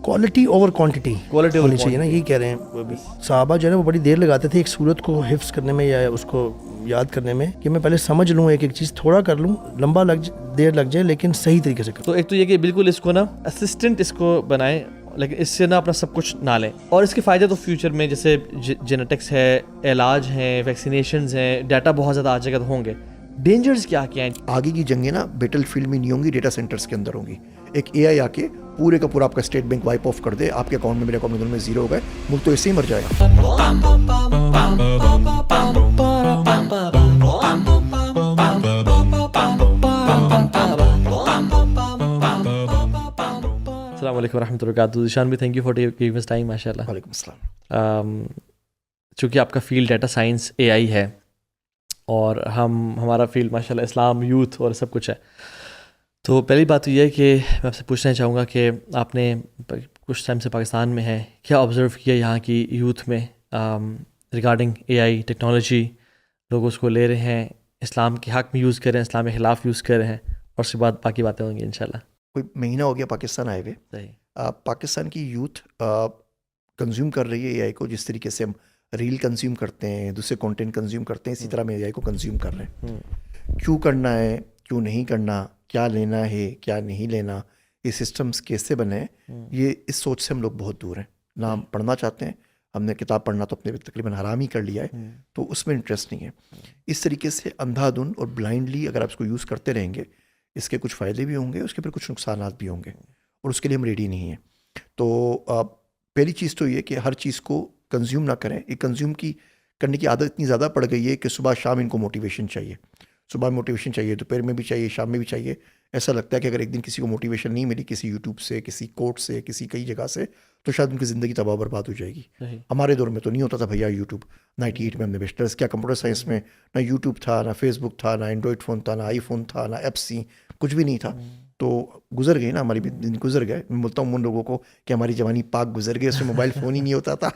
Quality over quantity quality ہونی چاہیے نا, یہی کہہ رہے ہیں. صحابہ جو ہے نا وہ بڑی دیر لگاتے تھے ایک صورت کو حفظ کرنے میں یا اس کو یاد کرنے میں, کہ میں پہلے سمجھ لوں ایک ایک چیز, تھوڑا کر لوں, لمبا دیر لگ جائے لیکن صحیح طریقے سے کروں. تو ایک تو یہ کہ بالکل اس کو نا اسسٹنٹ اس کو بنائیں, لیکن اس سے نا اپنا سب کچھ نہ لیں. اور اس کے فائدے تو فیوچر میں جیسے جینیٹکس ہے, علاج ہیں, ویکسینیشنز ہیں, ڈیٹا بہت زیادہ آج جگہ ہوں گے. ڈینجرز کیا ہیں؟ آگے کی جنگیں نا بیٹل فیلڈ میں نہیں ہوں گی, ڈیٹا سینٹرز کے اندر ہوں گی. ایک اے آئی آ کے پورے کا پورا آپ کا اسٹیٹ بینک وائپ آف کر دے, آپ کے اکاؤنٹ میں میرے اکاؤنٹ میں دونوں میں زیرو ہو گئے, ملک تو ایسے ہی مر جائے گا. السلام علیکم ورحمۃ اللہ وبرکاتہ. ذیشان بھی تھینک یو فار گیونگ اس ٹائم. ماشاء اللہ. وعلیکم السلام. چونکہ آپ کا field data science A I ہے اور ہمارا فیلڈ ماشاء اللہ اسلام, یوتھ اور سب کچھ ہے, تو پہلی بات تو یہ ہے کہ میں آپ سے پوچھنا چاہوں گا کہ آپ نے کچھ ٹائم سے پاکستان میں ہیں, کیا آبزرو کیا یہاں کی یوتھ میں ریگارڈنگ اے آئی ٹیکنالوجی؟ لوگ اس کو لے رہے ہیں, اسلام کے حق میں یوز کر رہے ہیں, اسلام کے خلاف یوز کر رہے ہیں, اور اس کے بعد باقی باتیں ہوں گی انشاءاللہ. کوئی مہینہ ہو گیا پاکستان آئے ہوئے. صحیح. پاکستان کی یوتھ کنزیوم کر رہی ہے اے آئی کو, جس طریقے سے ہم ریل کنزیوم کرتے ہیں, دوسرے کانٹینٹ کنزیوم کرتے ہیں, اسی طرح ہم اے آئی کو کنزیوم کر رہے ہیں. کیوں کرنا ہے, کیوں نہیں کرنا, کیا لینا ہے, کیا نہیں لینا, یہ سسٹمز کیسے بنے ہیں, یہ اس سوچ سے ہم لوگ بہت دور ہیں. نہ ہم پڑھنا چاہتے ہیں, ہم نے کتاب پڑھنا تو اپنے تقریباً حرام ہی کر لیا ہے, تو اس میں انٹرسٹ نہیں ہے. اس طریقے سے اندھا دھند اور بلائنڈلی اگر آپ اس کو یوز کرتے رہیں گے, اس کے کچھ فائدے بھی ہوں گے, اس کے پھر کچھ نقصانات بھی ہوں گے, اور اس کے لیے ہم ریڈی نہیں ہیں. تو پہلی چیز تو یہ کہ ہر چیز کو کنزیوم نہ کریں. یہ کنزیوم کرنے کی عادت اتنی زیادہ پڑ گئی ہے کہ صبح شام ان کو موٹیویشن چاہیے. صبح موٹیویشن چاہیے, دوپہر میں بھی چاہیے, شام میں بھی چاہیے. ایسا لگتا ہے کہ اگر ایک دن کسی کو موٹیویشن نہیں ملی, کسی یوٹیوب سے, کسی کوٹ سے, کسی کئی جگہ سے, تو شاید ان کی زندگی تباہ برباد ہو جائے گی. ہمارے دور میں تو نہیں ہوتا تھا بھیا یوٹیوب. 98 میں ہم نے بیچلرس کیا کمپیوٹر سائنس میں, نہ یوٹیوب تھا, نہ فیس بک تھا, نہ اینڈرائڈ فون تھا, نہ آئی فون تھا, نہ ایپس تھیں, کچھ بھی نہیں تھا. تو گزر گئی نا, ہماری بھی دن گزر گئے. میں بولتا ہوں ان لوگوں کو کہ ہماری جوانی پاک گزر گئی, اس میں موبائل فون ہی نہیں ہوتا تھا.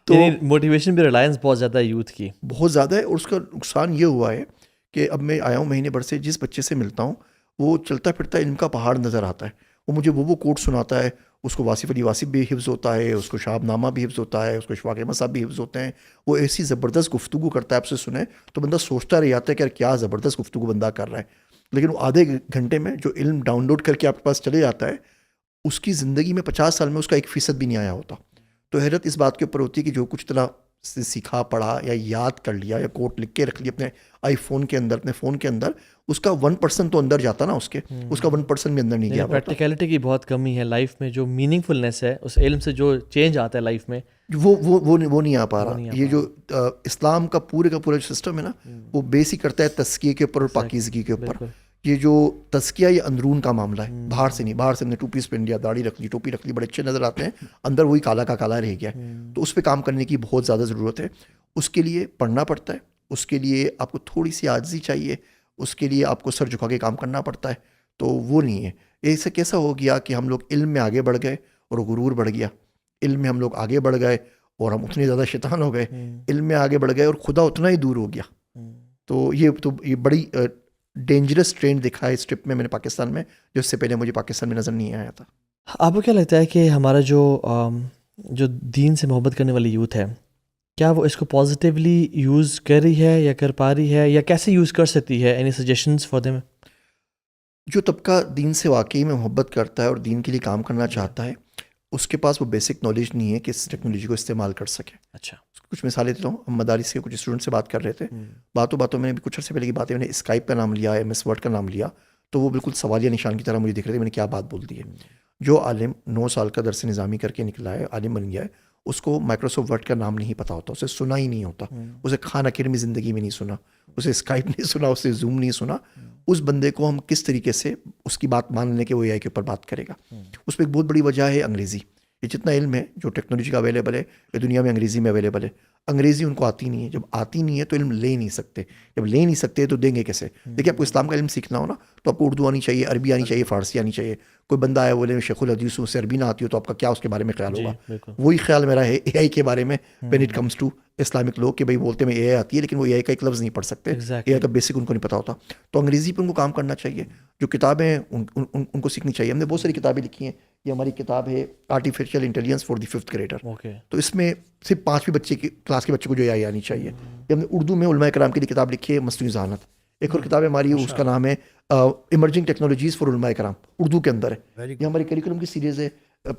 تو موٹیویشن بھی ریلائنس بہت زیادہ ہے یوتھ کی, بہت زیادہ ہے. اور اس کا نقصان یہ ہوا ہے کہ اب میں آیا ہوں مہینے بھر سے, جس بچے سے ملتا ہوں وہ چلتا پھرتا علم کا پہاڑ نظر آتا ہے. وہ مجھے وہ کوٹ سناتا ہے, اس کو واصف علی واصف بھی حفظ ہوتا ہے, اس کو شہاب نامہ بھی حفظ ہوتا ہے, اس کو اشفاق احمد صاحب بھی حفظ ہوتے ہیں. وہ ایسی زبردست گفتگو کرتا ہے, آپ سے سنیں تو بندہ سوچتا رہ جاتا ہے کہ یار کیا زبردست گفتگو بندہ کر رہا ہے. لیکن وہ آدھے گھنٹے میں جو علم ڈاؤن لوڈ کر کے آپ کے پاس چلے جاتا ہے, اس کی زندگی میں 50 سال میں اس کا 1% بھی نہیں آیا ہوتا. تو حیرت اس بات کے اوپر ہوتی ہے کہ جو کچھ طرح سے سیکھا, پڑھا یا یاد کر لیا یا کوٹ لکھ کے رکھ لیا اپنے آئی فون کے اندر, اپنے فون کے اندر, اس کا 1% تو اندر جاتا نا, اس کا 1% بھی اندر نہیں گیا. پریکٹیکلٹی کی بہت کمی ہے لائف میں. جو میننگ فلنس ہے اس علم سے, جو چینج آتا ہے لائف میں, وہ نہیں آ پا رہا. یہ جو اسلام کا پورا جو سسٹم ہے نا, وہ بیس ہی کرتا ہے تزکیے کے اوپر اور پاکیزگی کے اوپر. یہ جو تزکیہ یہ اندرون کا معاملہ ہے, باہر سے نہیں. باہر سے ہم نے ٹوپی پہن لیا, داڑھی رکھ لی, ٹوپی رکھ لی, بڑے اچھے نظر آتے ہیں, اندر وہی کالا کا کالا رہ گیا. تو اس پہ کام کرنے کی بہت زیادہ ضرورت ہے. اس کے لیے پڑھنا پڑتا ہے, اس کے لیے آپ کو تھوڑی سی عاجزی چاہیے, اس کے لیے آپ کو سر جھکا کے کام کرنا پڑتا ہے. تو وہ نہیں ہے. ایسا کیسا ہو گیا کہ ہم لوگ علم میں آگے بڑھ گئے اور غرور بڑھ گیا. علم میں ہم لوگ آگے بڑھ گئے اور ہم اتنے زیادہ شیطان ہو گئے. علم میں آگے بڑھ گئے اور خدا اتنا ہی دور ہو گیا. تو یہ بڑی ڈینجرس ٹرینڈ دکھا ہے اس ٹرپ میں نے پاکستان میں, جو اس سے پہلے مجھے پاکستان میں نظر نہیں آیا تھا. آپ کو کیا لگتا ہے کہ ہمارا جو دین سے محبت کرنے والی یوتھ ہے, کیا وہ اس کو پازیٹیولی یوز کر رہی ہے یا کر پا رہی ہے, یا کیسے یوز کر سکتی ہے؟ Any suggestions for them? جو طبقہ دین سے واقعی میں محبت کرتا ہے اور دین کے لیے کام کرنا چاہتا ہے, اس کے پاس وہ بیسک نالج نہیں ہے کہ اس ٹیکنالوجی کو استعمال کر سکے. اچھا, کچھ مثالیں دیتا ہوں. ہم مدارس کے کچھ اسٹوڈنٹ سے بات کر رہے تھے, باتوں میں کچھ عرصے پہلے کی بات ہے, میں نے اسکائپ کا نام لیا, MS ورڈ کا نام لیا, تو وہ بالکل سوالیہ نشان کی طرح مجھے دکھ رہے تھے. میں نے کیا بات بول دی ہے. جو عالم 9 سال کا درس نظامی کر کے نکلا ہے, عالم بن گیا ہے, اس کو مائکروسافٹ ورڈ کا نام نہیں پتا ہوتا, اسے سنا ہی نہیں ہوتا, اسے خان اکیڈمی زندگی میں نہیں سنا, اسے اسکائپ نہیں سنا, اسے زوم نہیں سنا. اس بندے کو ہم کس طریقے سے اس کی بات مان لیں کہ وہ اے آئی کے اوپر بات کرے گا؟ اس پہ ایک بہت بڑی وجہ ہے انگریزی. یہ جتنا علم ہے جو ٹیکنالوجی کا اویلیبل ہے, یہ دنیا میں انگریزی میں اویلیبل ہے. انگریزی ان کو آتی نہیں ہے. جب آتی نہیں ہے تو علم لے نہیں سکتے. جب لے نہیں سکتے تو دیں گے کیسے؟ دیکھیے, آپ کو اسلام کا علم سیکھنا ہو نا, تو آپ کو اردو آنی چاہیے, عربی آنی چاہیے, فارسی آنی چاہیے. کوئی بندہ آیا بولے شیخ الحدیث سے عربی نہ آتی ہو, تو آپ کا کیا اس کے بارے میں خیال ہوگا؟ وہی خیال میرا ہے اے آئی کے بارے میں when it comes to Islamic لوگ, کہ بھائی بولتے ہیں اے آئی آتی ہے, لیکن وہ اے آئی کا ایک لفظ نہیں پڑھ سکتے. اے آئی کا بیسک ان کو نہیں پتا ہوتا. تو انگریزی پہ ان کو کام کرنا چاہیے. جو کتابیں ہیں ان کو سیکھنی چاہیے. ہم نے بہت ساری کتابیں لکھی ہیں یہ ہماری کتاب ہے artificial intelligence for the 5th grader. Okay. تو اس میں صرف 5ویں بچے کی کلاس کے بچے کو جو AI آنی چاہیے. یہ ہم نے اردو میں علماء کرام کے لیے کتاب لکھی ہے مصنوعی ذہانت. ایک اور کتاب ہے ہماری, اس کا نام ہے ایمرجنگ ٹیکنالوجیز فار علماء کرام, اردو کے اندر ہے. یہ ہماری کریکولم کی سیریز ہے,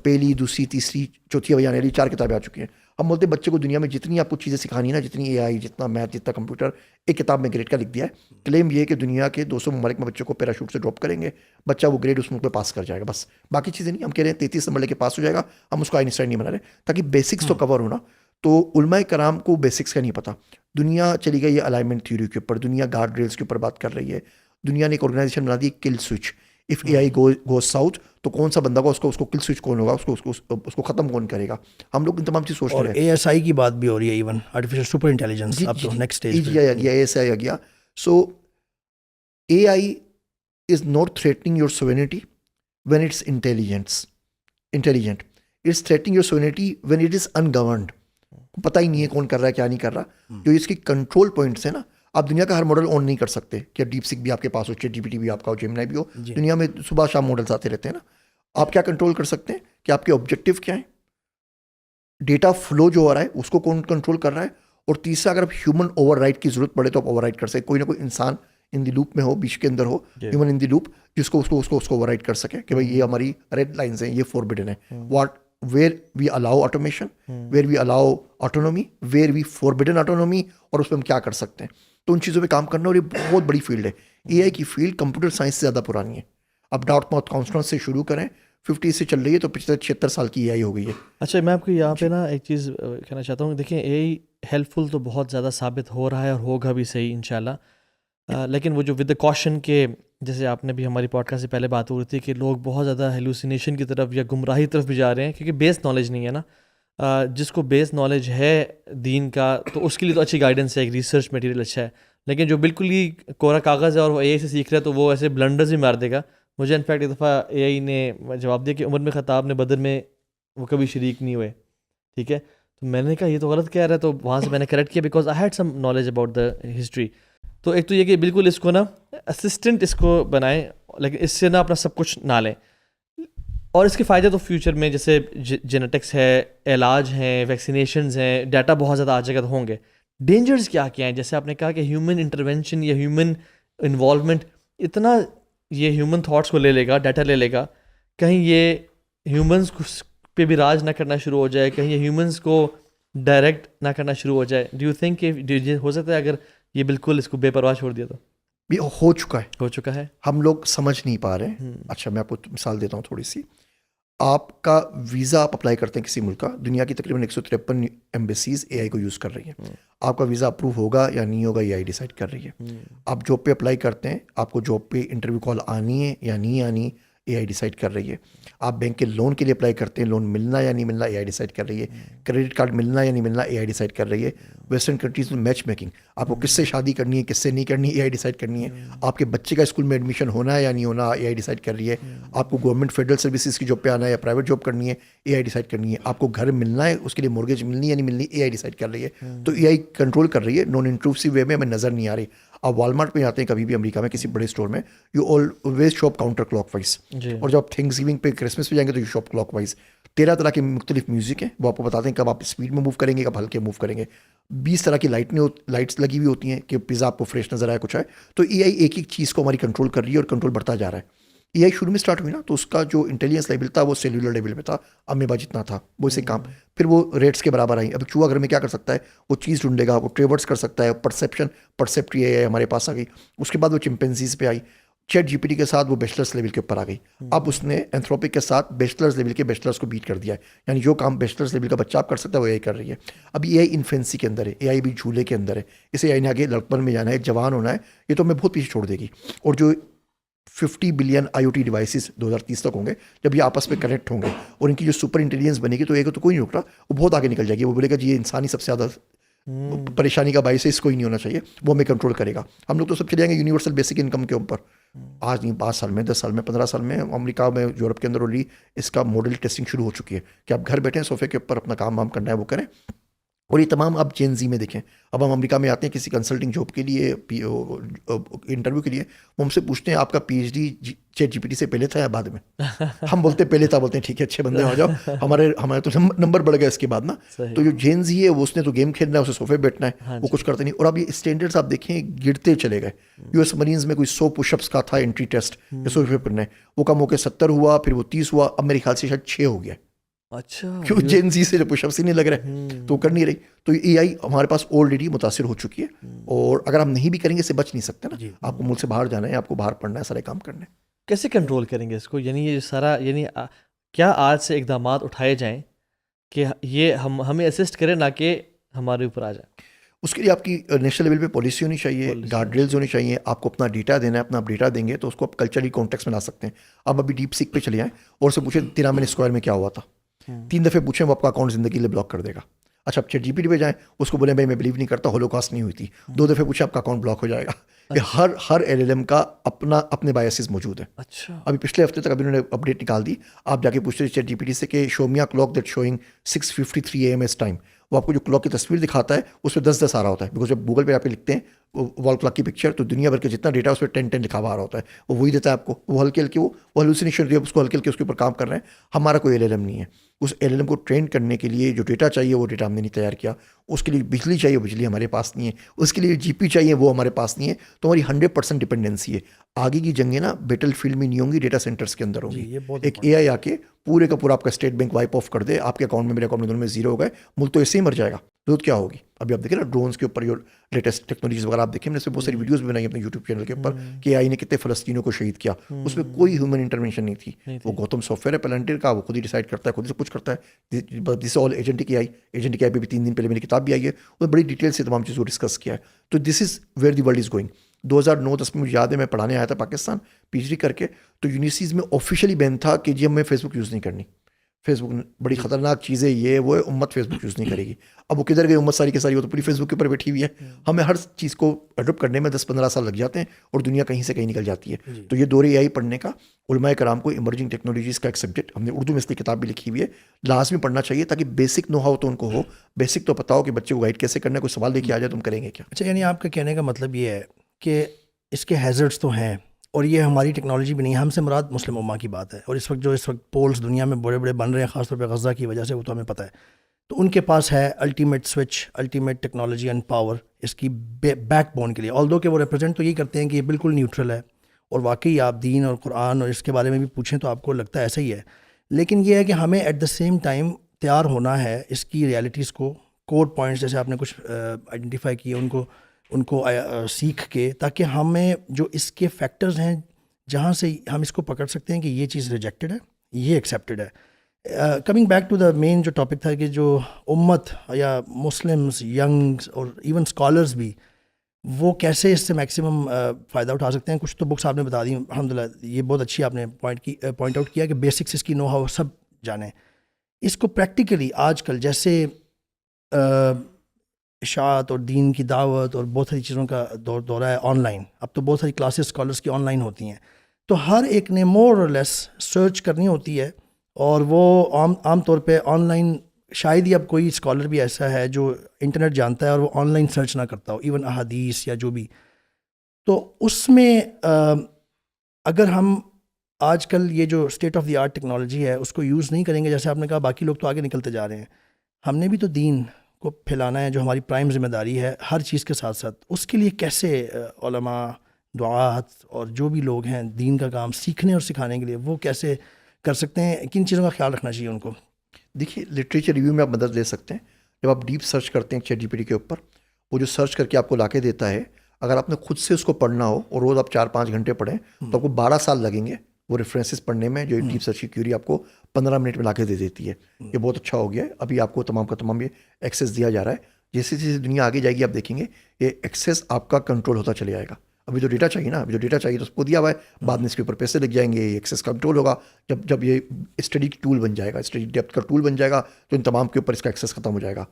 پہلی, دوسری, تیسری, چوتھی ابھی آنے والی 4 کتابیں آ چکی ہیں. ہم بولتے ہیں بچے کو دنیا میں جتنی آپ کو چیزیں سکھانی ہے نا, جتنی AI, جتنا میتھ, جتنا کمپیوٹر, ایک کتاب میں گریڈ کا لکھ دیا ہے. کلیم یہ ہے کہ دنیا کے 200 ممالک میں بچوں کو پیراشوٹ سے ڈراپ کریں گے, بچہ وہ گریڈ اس ملک پہ پاس کر جائے گا, بس باقی چیزیں نہیں. ہم کہہ رہے ہیں 33 نمبر لے کے پاس ہو جائے گا, ہم اس کو آئنسٹائن نہیں بنا رہے, تاکہ بیسکس تو کور ہونا. تو علماء کرام کو بیسکس کا نہیں پتا. دنیا چلی گئی ہے الائنمنٹ تھیوری کے اوپر, دنیا گارڈ ریلس کے اوپر بات کر رہی ہے. دنیا نے ایک آرگنائزیشن بنا دی کل switch. If AI goes south تو کون سا بندہ ہوگا, اس کو کل سوئچ کون ہوگا, اس کو ختم کون کرے گا. ہم لوگ ان تمام چیز سوچ رہے ہیں. اور ASI کی بات بھی ہو رہی ہے, ایون آرٹیفیشیل سپر انٹیلیجنس اب تو نیکسٹ اسٹیج پہ آ گیا, ASI آ گیا. So AI is not threatening your sovereignty when it's intelligent. It's threatening your sovereignty when it is ungoverned. پتہ ہی نہیں ہے کون کر رہا ہے کیا نہیں کر رہا. جو اس کی کنٹرول پوائنٹس ہیں نا, آپ دنیا کا ہر ماڈل آن نہیں کر سکتے کہ ڈیپ سیک بھی آپ کے پاس ہو, ChatGPT بھی آپ کا ہو, جیمنائی بھی ہو. دنیا میں صبح شام ماڈلس آتے رہتے ہیں نا. آپ کیا کنٹرول کر سکتے ہیں کہ آپ کے آبجیکٹیو کیا ہیں, ڈیٹا فلو جو ہو رہا ہے اس کو کون کنٹرول کر رہا ہے. اور تیسرا, اگر ہیومن اوور رائٹ کی ضرورت پڑے تو آپ اوور رائٹ کر سکیں. کوئی نہ کوئی انسان ان دی لوپ میں ہو, بیچ کے اندر ہو, ہیومن ان دی لوپ, جس کو اوور رائٹ کر سکے کہ بھائی یہ ہماری ریڈ لائنز ہیں, یہ فوربڈن ہے. Where we allow automation, where we allow autonomy, where we forbidden autonomy, اور اس پہ ہم کیا کر سکتے ہیں. تو ان چیزوں پہ کام کرنا, اور یہ بہت بڑی فیلڈ ہے. AI کی فیلڈ کمپیوٹر سائنس سے زیادہ پرانی ہے. اب ڈارٹ ماؤتھ کانفرنس سے شروع کریں, 50 سے چل رہی ہے, تو پچھلے 76 سال کی AI ہو گئی ہے. اچھا, میں آپ کو یہاں پہ نا ایک چیز کہنا چاہتا ہوں. دیکھیں AI ہیلپ فل تو بہت زیادہ ثابت ہو رہا ہے اور ہوگا بھی صحیح انشاءاللہ, لیکن وہ جو ود دا کوشچن کے, جیسے آپ نے بھی ہماری پوڈ کاسٹ سے پہلے بات ہو رہی تھی کہ لوگ بہت زیادہ ہیلوسینیشن کی طرف یا گمراہی طرف بھی جا رہے ہیں کیونکہ بیس نالج نہیں ہے نا. جس کو بیس نالج ہے دین کا تو اس کے لیے تو اچھی گائیڈنس ہے, ایک ریسرچ میٹیریل اچھا ہے. لیکن جو بالکل ہی کوڑا کاغذ ہے اور وہ AI سے سیکھ رہا ہے تو وہ ایسے بلنڈرز ہی مار دے گا. مجھے انفیکٹ ایک دفعہ AI نے جواب دیا کہ عمر بن خطاب نے بدر میں وہ کبھی شریک نہیں ہوئے, ٹھیک ہے. تو میں نے کہا یہ تو غلط کہہ رہا ہے, تو وہاں سے میں نے کریکٹ کیا because I had some knowledge about the history. تو ایک تو یہ کہ بالکل اس کو نا اسسٹنٹ اس کو بنائیں, لیکن اس سے نا اپنا سب کچھ نہ لیں. اور اس کے فائدے تو فیوچر میں جیسے جینیٹکس ہے, علاج ہیں, ویکسینیشنز ہیں, ڈیٹا بہت زیادہ آ جائے گا تو ہوں گے. ڈینجرز کیا کیا ہیں, جیسے آپ نے کہا کہ ہیومن انٹرونشن یا ہیومن انوالومنٹ اتنا یہ ہیومن تھاٹس کو لے لے گا, ڈیٹا لے لے گا, کہیں یہ ہیومنس پہ بھی راج نہ کرنا شروع ہو جائے, کہیں یہ ہیومنس کو ڈائریکٹ نہ کرنا شروع ہو جائے. ڈو یو تھنک کہ ہو سکتا ہے اگر یہ بالکل اس کو بے پرواہ چھوڑ دیا تو؟ بھی ہو چکا ہے, ہم لوگ سمجھ نہیں پا رہے ہیں. اچھا میں آپ کو مثال دیتا ہوں تھوڑی سی. آپ کا ویزا آپ اپلائی کرتے ہیں کسی ملک کا, دنیا کی تقریباً 153 ایمبیسیز AI کو یوز کر رہی ہیں. آپ کا ویزا اپروو ہوگا یا نہیں ہوگا یہ AI ڈیسائڈ کر رہی ہے. آپ جاب پہ اپلائی کرتے ہیں, آپ کو جاب پہ انٹرویو کال آنی ہے یا نہیں آنی, AI ڈیسائڈ کر رہی ہے. آپ بینک کے لون کے لیے اپلائی کرتے ہیں, لون ملنا یا نہیں ملنا AI ڈیسائڈ کر رہی ہے. کریڈٹ کارڈ ملنا یا نہیں ملنا AI ڈیسائڈ کر رہی ہے. ویسٹرن کنٹریز میں میچ میکنگ, آپ کو کس سے شادی کرنی ہے کس سے نہیں کرنی AI ڈیسائڈ کرنی ہے. آپ کے بچے کا اسکول میں ایڈمیشن ہونا ہے یا نہیں ہونا AI ڈیسائڈ کر رہی ہے. آپ کو گورنمنٹ فیڈرل سروسز کی جاب پہ آنا ہے یا پرائیویٹ جاب کرنی ہے AI ڈیسائڈ کرنی ہے. آپ کو گھر ملنا ہے, اس کے لیے مورگیج ملنی یا نہیں ملنی AI ڈیسائڈ کر رہی ہے. تو AI کنٹرول کر رہی ہے, نان انٹروسیو وے میں ہمیں نظر نہیں آ رہی. آپ والمارٹ میں جاتے ہیں کبھی بھی امریکہ میں کسی بڑے اسٹور میں, you always shop counter clock wise. اور جب آپ تھینکس گیونگ پہ کرسمس پہ جائیں گے تو یو شاپ کلاک وائز. 13 طرح کے مختلف میوزک ہیں, وہ آپ کو بتاتے ہیں کب آپ اسپیڈ میں موو کریں گے کب ہلکے موو کریں گے. 20 طرح کی لائٹس لگی ہوئی ہوتی ہیں کہ پیزا آپ کو فریش نظر آئے کچھ ہے. تو AI ایک ایک چیز کو ہماری کنٹرول کر رہی ہے اور کنٹرول بڑھتا جا رہا ہے. AI شروع میں اسٹارٹ ہوئی نا تو اس کا جو انٹیلیجنس لیول تھا وہ سیلولر لیول پہ تھا, امیبا جتنا تھا وہ اسے کام. پھر وہ ریٹس کے برابر آئیں. اب چوہا گھر میں کیا کر سکتا ہے, وہ چیز ڈھونڈے گا, وہ ٹریورس کر سکتا ہے, پرسیپٹری AI ہمارے پاس آ گئی. اس کے بعد وہ چمپینزیز پہ آئی. ChatGPT کے ساتھ وہ بیچلرس لیول کے اوپر آ گئی. اب اس نے اینتھروپک کے ساتھ بیچلرس لیول کے بیچلرس کو بیٹ کر دیا ہے. یعنی جو کام بیچلرس لیول کا بچہ آپ کر سکتا ہے وہ AI کر رہی ہے. اب AI انفینسی کے اندر ہے, AI بھی جھولے کے اندر ہے. اسے AI نے آگے لڑکپن میں جانا ہے, جوان ہونا ہے, یہ تو ہمیں بہت پیچھے چھوڑ دے گی. اور جو 50 بلین IoT ڈیوائسز 2030 تک ہوں گے, جب یہ آپس میں کنیکٹ ہوں گے اور ان کی جو سپر انٹیلیجنس بنے گی تو ایک تو کوئی نہیں رک رہا, وہ بہت آگے نکل جائے گی. وہ بولے گا جی یہ انسانی سب سے زیادہ پریشانی کا باعث ہے, اس کو ہی نہیں ہونا چاہیے, وہ ہمیں کنٹرول کرے گا. ہم لوگ تو سب چلے جائیں گے یونیورسل بیسک انکم کے اوپر. آج نہیں 5 سال میں 10 سال میں 15 سال میں امریکہ میں یورپ کے اندر آلریڈی اس کا ماڈل ٹیسٹنگ شروع ہو چکی ہے کہ آپ گھر بیٹھیں صوفے کے اوپر اپنا کام وام کرنا ہے وہ کریں, اور یہ تمام آپ جین زی میں دیکھیں. اب ہم امریکہ میں آتے ہیں کسی کنسلٹنگ جاب کے لیے, انٹرویو کے لیے, وہ ہم سے پوچھتے ہیں آپ کا P H D chat G P T سے پہلے تھا یا بعد میں؟ ہم بولتے ہیں پہلے تھا. بولتے ہیں ٹھیک ہے اچھے بندے ہو جاؤ, ہمارے تو نمبر بڑھ گیا اس کے بعد نا. تو جو جین زی ہے وہ اس نے تو گیم کھیلنا ہے, اسے صوفے بیٹھنا ہے, وہ کچھ کرتے نہیں. اور اب یہ اسٹینڈرڈس آپ دیکھیں گرتے چلے گئے. یو ایس مرینز میں کوئی 100 پش اپس کا تھا انٹری ٹیسٹ, 100 پڑھنا ہے, وہ کم ہو کے 70 ہوا, پھر وہ 30 ہوا, اب میرے خیال سے شاید 6 ہو گیا. اچھا, کیوں جین زی سے پش اپس ہی نہیں لگ رہے, تو کر نہیں رہی. تو اے آئی ہمارے پاس آلریڈی متاثر ہو چکی ہے, اور اگر ہم نہیں بھی کریں گے اس سے بچ نہیں سکتے نا. آپ کو ملک سے باہر جانا ہے, آپ کو باہر پڑھنا ہے, سارے کام کرنے ہیں. کیسے کنٹرول کریں گے اس کو؟ یعنی یہ سارا, یعنی کیا آج سے اقدامات اٹھائے جائیں کہ یہ ہمیں اسسٹ کرے, نہ کہ ہمارے اوپر آ جائے؟ اس کے لیے آپ کی نیشنل لیول پہ پالیسی ہونی چاہیے, گارڈ ریلز ہونی چاہیے. آپ کو اپنا ڈیٹا دینا ہے, اپنا آپ ڈیٹا دیں گے تو اس کو آپ کلچرلی کانٹیکس میں لا سکتے ہیں. آپ ابھی ڈیپ سیک پہ چلے جائیں اور سے پوچھیں 13 اسکوائر میں کیا ہوا تھا, 3 دفعے پوچھیں, وہ آپ کا اکاؤنٹ زندگی لیے بلاک کر دے گا. اچھا آپ چیٹ جی پی ٹی پہ جائیں, اس کو بولیں بھائی میں بلیو نہیں کرتا ہولوکاسٹ نہیں ہوئی تھی, 2 دفعے پوچھیں آپ کا اکاؤنٹ بلاک ہو جائے گا. ہر ایل ایل ایم کا اپنے بایسز موجود ہیں. اچھا, ابھی پچھلے ہفتے تک ابھی انہوں نے اپڈیٹ نکال دی. آپ جا کے پوچھتے چیٹ جی پی ٹی سے کہ show me a clock that showing 6:53 AM اس ٹائم, وہ آپ کو جو کلاک کی تصویر دکھاتا ہے اس پہ 10 آ رہا ہوتا ہے. بیکاز جب گوگل پہ آپ کے لکھتے ہیں وال کلاک کی پکچر, تو دنیا بھر کے جتنا ڈیٹا اس پہ 10 لکھا ہوا آ رہا ہوتا ہے, وہ وہی دیتا ہے آپ کو. وہ ہلکے ہلکے وہ ہیلوسینیشن, اس کو ہلکے ہلکے اس کے اوپر کام کر رہے ہیں. ہمارا کوئی ایل ایل ایم نہیں ہے. اس ایل ایل ایم کو ٹرین کرنے کے لیے جو ڈیٹا چاہیے وہ ڈیٹا ہم نے نہیں تیار کیا. اس کے لیے بجلی چاہیے, بجلی ہمارے پاس نہیں ہے. اس کے لیے جی پی چاہیے, وہ ہمارے پاس نہیں ہے. تو ہماری 100% ڈپینڈنسی ہے. آگے کی جنگیں نا بیٹل فیلڈ میں نہیں ہوں گی, ڈیٹا سینٹرس کے اندر ہوں گی. ایک اے آئی آ کے پورے کا پورا آپ کا اسٹیٹ بینک وائپ آف کر دے, آپ کے اکاؤنٹ میں میرے اکاؤنٹ میں دونوں میں 0 ہو گئے, ملک تو ایسے ہی مر جائے گا. ضرورت کیا ہوگی؟ ابھی آپ دیکھیں نا ڈرونس کے اوپر جو لیٹسٹ ٹیکنالوجیز وغیرہ آپ دیکھیں, میں نے اس پہ بہت ساری ویڈیوز بھی بنائی اپنے یوٹیوب چینل کے اوپر کہ اے آئی نے کتنے فلسطینیوں کو شہید کیا. اس میں کوئی ہیومن انٹرونشن نہیں تھی. وہ گوتم سافٹ ویئر ہے پلانٹر کا, وہ خود ہی ڈیسائڈ کرتا ہے, خود ہی سب کچھ کرتا ہے. دس آل ایجنٹک اے آئی. ایجنٹک اے آئی پہ بھی 3 دن پہلے میری کتاب بھی آئی ہے, وہ بڑی ڈیٹیل سے تمام چیزوں کو ڈسکس کیا ہے. تو this is where the world is going. 2009-10 میں مجھے یاد ہے میں پڑھانے آیا تھا پاکستان پی ایچ ڈی کر کے, تو یونیورسٹیز میں آفیشیلی بین تھا کہ جی ہمیں فیس بک یوز نہیں کرنی. فیس بک بڑی خطرناک چیز ہے, یہ وہ امت فیس بک یوز نہیں کرے گی. اب وہ کدھر گئی امت ساری کی ساری, وہ تو پوری فیس بک کے اوپر بیٹھی ہوئی ہے. ہمیں ہر چیز کو اڈاپٹ کرنے میں 10-15 سال لگ جاتے ہیں, اور دنیا کہیں سے کہیں نکل جاتی ہے. تو یہ دور اے آئی پڑھنے کا علماء کرام کو ایمرجنگ ٹیکنالوجیز کا ایک سبجیکٹ, ہم نے اردو میں اس کی کتاب بھی لکھی ہوئی ہے, لازمی پڑھنا چاہیے, تاکہ بیسک نو ہاؤ تو ان کو ہو, بیسک تو پتہ ہو کہ بچے کو گائڈ کیسے کرنا ہے. کوئی سوال لے کے آ جائے تم کریں گے کیا. اچھا, یعنی آپ کا کہنے کا مطلب یہ ہے کہ اس کے ہیزرڈس تو ہیں, اور یہ ہماری ٹیکنالوجی بھی نہیں ہے. ہم سے مراد مسلم امہ کی بات ہے, اور اس وقت پولز دنیا میں بڑے بڑے بن رہے ہیں, خاص طور پہ غزہ کی وجہ سے, وہ تو ہمیں پتہ ہے. تو ان کے پاس ہے ultimate switch, ultimate technology and power اس کی بیک بون کے لیے. آلدو کہ وہ ریپرزینٹ تو یہی کرتے ہیں کہ یہ بالکل نیوٹرل ہے, اور واقعی آپ دین اور قرآن اور اس کے بارے میں بھی پوچھیں تو آپ کو لگتا ہے ایسا ہی ہے. لیکن یہ ہے کہ ہمیں ایٹ دا سیم ٹائم تیار ہونا ہے اس کی ریالٹیز کو, کور پوائنٹس جیسے آپ نے کچھ آئیڈینٹیفائی کیے, ان کو سیکھ کے, تاکہ ہمیں جو اس کے فیکٹرز ہیں جہاں سے ہم اس کو پکڑ سکتے ہیں کہ یہ چیز ریجیکٹڈ ہے, یہ ایکسیپٹڈ ہے. کمنگ بیک ٹو دا مین جو ٹاپک تھا کہ جو امت یا مسلمس, ینگس اور ایون اسکالرز بھی, وہ کیسے اس سے میکسیمم فائدہ اٹھا سکتے ہیں. کچھ تو بکس آپ نے بتا دی الحمدللہ, یہ بہت اچھی آپ نے پوائنٹ آؤٹ کیا کہ بیسکس اس کی نو ہاؤ سب جانیں. اس کو پریکٹیکلی آج کل جیسے اشاعت اور دین کی دعوت اور بہت ساری چیزوں کا دورہ ہے آن لائن, اب تو بہت ساری کلاسز اسکالرس کی آن لائن ہوتی ہیں, تو ہر ایک نے مور اور لیس سرچ کرنی ہوتی ہے, اور وہ عام طور پہ آن لائن شاید ہی اب کوئی اسکالر بھی ایسا ہے جو انٹرنیٹ جانتا ہے اور وہ آن لائن سرچ نہ کرتا ہو, ایون احادیث یا جو بھی. تو اس میں اگر ہم آج کل یہ جو state of the art technology ہے اس کو یوز نہیں کریں گے, جیسے آپ نے کہا باقی لوگ تو آگے نکلتے جا رہے ہیں, ہم نے بھی تو دین کو پھیلانا ہے جو ہماری پرائم ذمہ داری ہے ہر چیز کے ساتھ ساتھ. اس کے لیے کیسے علماء, دعات اور جو بھی لوگ ہیں دین کا کام سیکھنے اور سکھانے کے لیے, وہ کیسے کر سکتے ہیں, کن چیزوں کا خیال رکھنا چاہیے ان کو؟ دیکھیے لٹریچر ریویو میں آپ مدد لے سکتے ہیں. جب آپ ڈیپ سرچ کرتے ہیں چیٹ جی پی ٹی کے اوپر, وہ جو سرچ کر کے آپ کو لا کے دیتا ہے, اگر آپ نے خود سے اس کو پڑھنا ہو اور روز آپ 4-5 گھنٹے پڑھیں تو آپ کو 12 سال لگیں گے وہ ریفرنسز پڑھنے میں, جو ڈیپ سرچ کی کیوری آپ کو 15 منٹ میں لا کے دے دیتی ہے. یہ بہت اچھا ہو گیا ہے. ابھی آپ کو تمام کا تمام یہ ایکسیس دیا جا رہا ہے. جیسے جیسے دنیا آگے جائے گی آپ دیکھیں گے یہ ایکسیس آپ کا کنٹرول ہوتا چلے جائے گا. ابھی جو ڈیٹا چاہیے نا, ابھی جو ڈیٹا چاہیے تو اس کو دیا ہوا ہے, بعد میں اس کے اوپر پیسے لگ جائیں گے, یہ ایکسیس کنٹرول ہوگا. جب یہ اسٹڈی ٹول بن جائے گا, اسٹڈی ڈیپتھ کا ٹول بن جائے گا, تو ان تمام کے اوپر اس کا ایکسیس ختم ہو جائے گا.